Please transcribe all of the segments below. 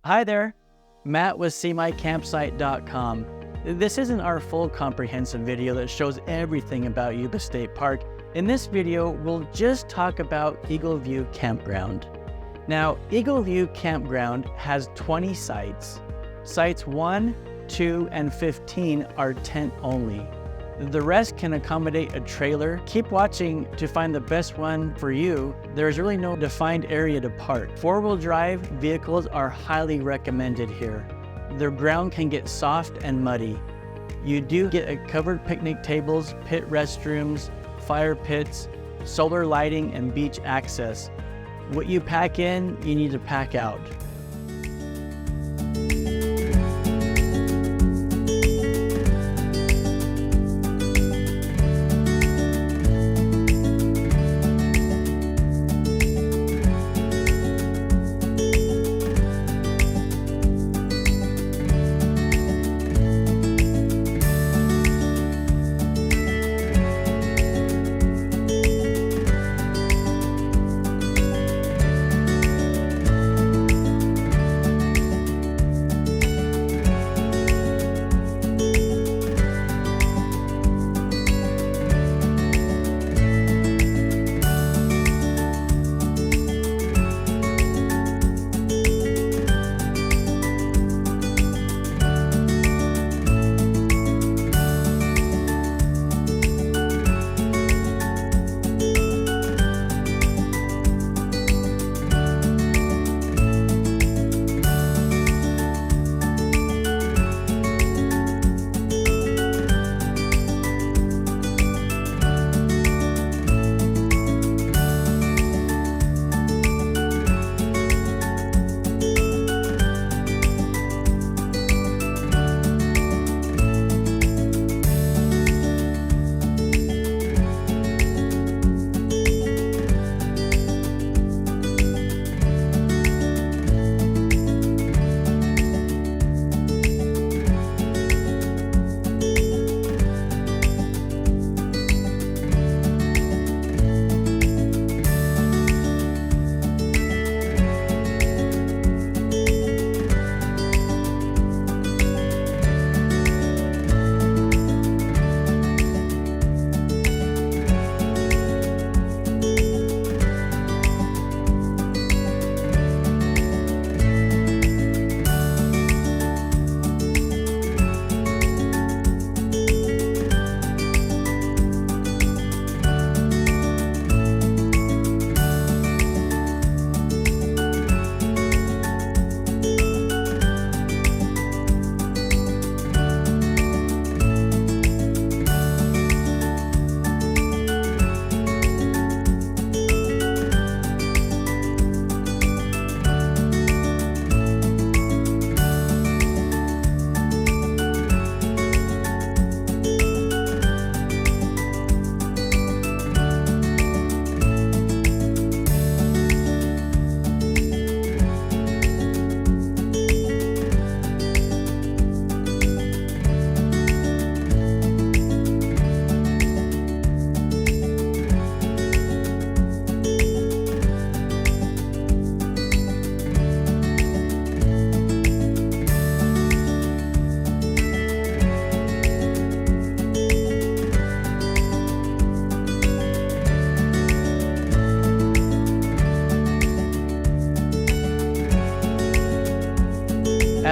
Hi there, Matt with SeeMyCampsite.com. This isn't our full comprehensive video that shows everything about Yuba State Park. In this video, we'll just talk about Eagle View Campground. Now, Eagle View Campground has 20 sites. Sites 1, 2, and 15 are tent only. The rest can accommodate a trailer. Keep watching to find the best one for you. There's really no defined area to park. Four-wheel drive vehicles are highly recommended here. The ground can get soft and muddy. You do get covered picnic tables, pit restrooms, fire pits, solar lighting, and beach access. What you pack in, you need to pack out.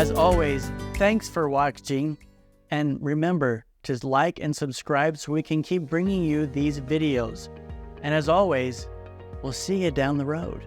As always, thanks for watching, and remember to like and subscribe so we can keep bringing you these videos. And as always, we'll see you down the road.